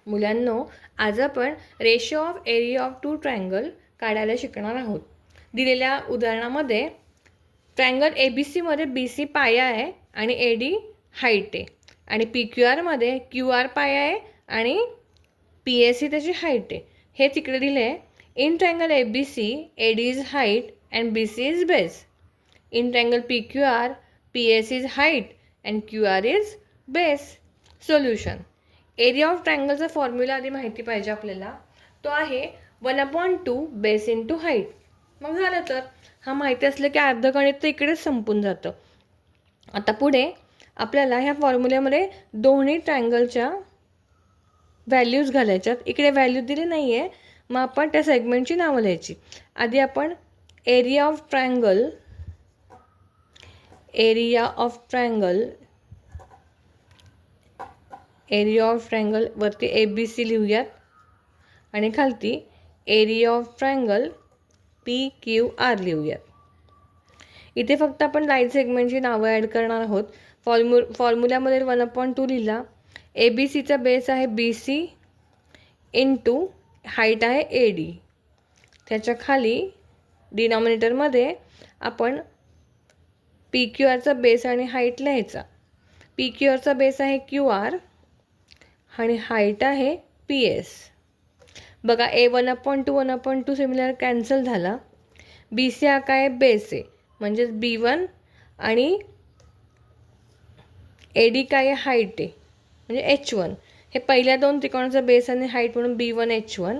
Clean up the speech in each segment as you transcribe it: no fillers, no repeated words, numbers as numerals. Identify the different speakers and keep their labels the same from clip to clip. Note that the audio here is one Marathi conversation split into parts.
Speaker 1: मुलांनो, आज आपण ratio of area of two triangle काढायला शिकणार आहोत. दिलेल्या उदाहरणामध्ये ट्रायंगल ABC बी सी पाया आहे आणि AD हाईट आहे आणि PQRमध्ये QR पाया आहे आणि PSC त्याची हाईट आहे. हे तिकडे दिले आहे. In triangle ABC AD is height and BC is base. In triangle PQR PSC is height and QR is base. Solution. Area of ट्रायंगलचा फॉर्म्युला आधी माहिती पाहिजे आपल्याला. तो आहे 1/2 बेस इंटू हाईट. मग झालं तर हा माहिती असलं की अर्धगणित तर इकडेच संपून जातं. आता पुढे आपल्याला ह्या फॉर्म्युल्यामध्ये दोन्ही ट्रायंगलच्या व्हॅल्यूज घालायच्यात. इकडे व्हॅल्यू दिली नाही आहे, मग आपण त्या सेगमेंटची नावं लिहायची. आधी आपण एरिया ऑफ ट्रायंगल वरती ABC लिहूयात आणि खालती एरिया ऑफ ट्रायंगल PQR लिहूयात. इथे फक्त आपण लाईन सेगमेंटची नावं ॲड करणार आहोत. फॉर्म्युल्यामध्ये 1/2 लिहिला. ABCचा बेस आहे BC इंटू हाईट आहे AD. त्याच्या खाली डिनॉमिनेटरमध्ये आपण PQRचा बेस आणि हाईट लिहायचा. PQRचा बेस आहे QR आणि हाईट आहे PS. बघा 1/2 सिमिलर कॅन्सल झाला. BC हा काय बेस आहे म्हणजेच B1 आणि AD काय हाईट आहे म्हणजे H1. हे पहिल्या दोन त्रिकोणाचा बेस आणि हाईट म्हणून B1 H1.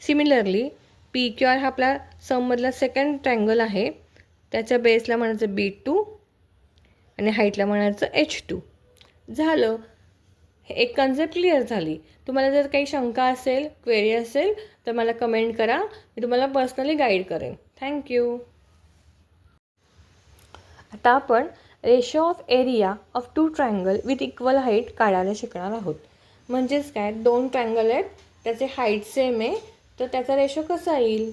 Speaker 1: सिमिलरली PQR हा आपला सममधला सेकंड ट्रायंगल आहे. त्याच्या बेसला म्हणायचं B2 आणि हाईटला म्हणायचं H2. झालं. एक कन्सेप्ट क्लिअर झाली. तुम्हाला जर काही शंका असेल, क्वेरी असेल तर मला कमेंट करा. मी तुम्हाला पर्सनली गाईड करेन. थँक्यू. आता आपण ratio of area of two triangle with equal height काढायला शिकणार आहोत. म्हणजेच काय, दोन ट्रायंगल आहेत, त्याचे हाईट सेम आहे, तर त्याचा रेशो कसा येईल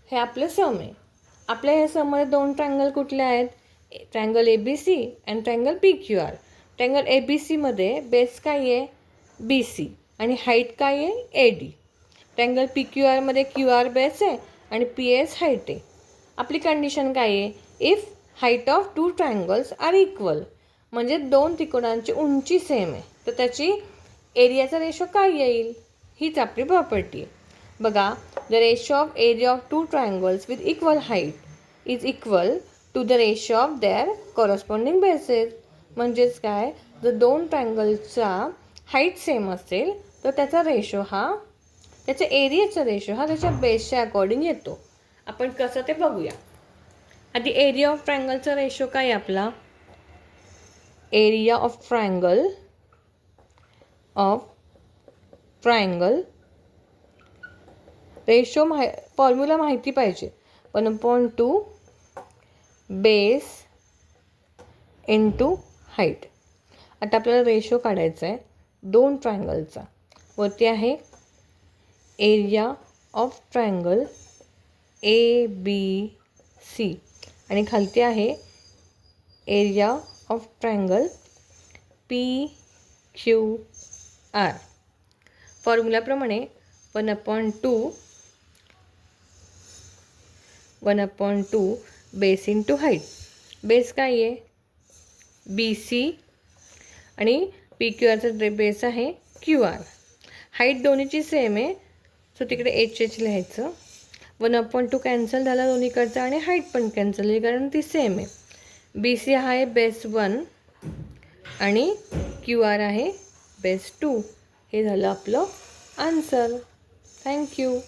Speaker 1: हे आपलं सम आहे. आपल्या या सममध्ये दोन ट्रायंगल कुठले आहेत? Triangle ABC and triangle PQR. Triangle ABCमध्ये बेस काय आहे? BC आणि हाईट काय आहे? AD. ट्रायंगल PQRमध्ये QR बेस आहे आणि PS हाईट आहे. आपली कंडिशन काय आहे? If height of two triangles are equal, म्हणजे दोन त्रिकोणांची उंची सेम आहे, तर त्याची एरियाचा रेशो काय येईल? हीच आपली प्रॉपर्टी आहे. बघा, the ratio of area of two triangles with equal height is equal to the ratio of their corresponding bases. म्हणजेच काय, जर दोन ट्रायंगलचा हाईट सेम असेल तर त्याचा रेशो हा, त्याच्या एरियाचा रेशो हा त्याच्या बेसच्या अकॉर्डिंग येतो. आपण कसं ते बघूया. आधी एरिया ऑफ ट्रायंगलचा रेशो काय आहे आपला? Area of triangle ratio formula माहिती पाहिजे. 1/2 बेस इंटू हाईट. आता आपल्याला रेशो काढायचा आहे दोन ट्रायंगलचा. वरती आहे एरिया ऑफ ट्रायंगल ABC आणि खालती आहे area of triangle PQR. फॉर्म्युल्याप्रमाणे 1/2 base into height. Base काय आहे? BC आणि PQRचा बेस आहे QR. हाईट दोन्हीची सेम आहे, सो तिकडे HH लिहायचं. 1/2 कॅन्सल झाला दोन्हीकडचा आणि हाईट पण कॅन्सल झाली कारण ती सेम आहे. BC हा आहे बेस 1 आणि QR आहे बेस 2. हे झालं आपलं आन्सर. थँक्यू.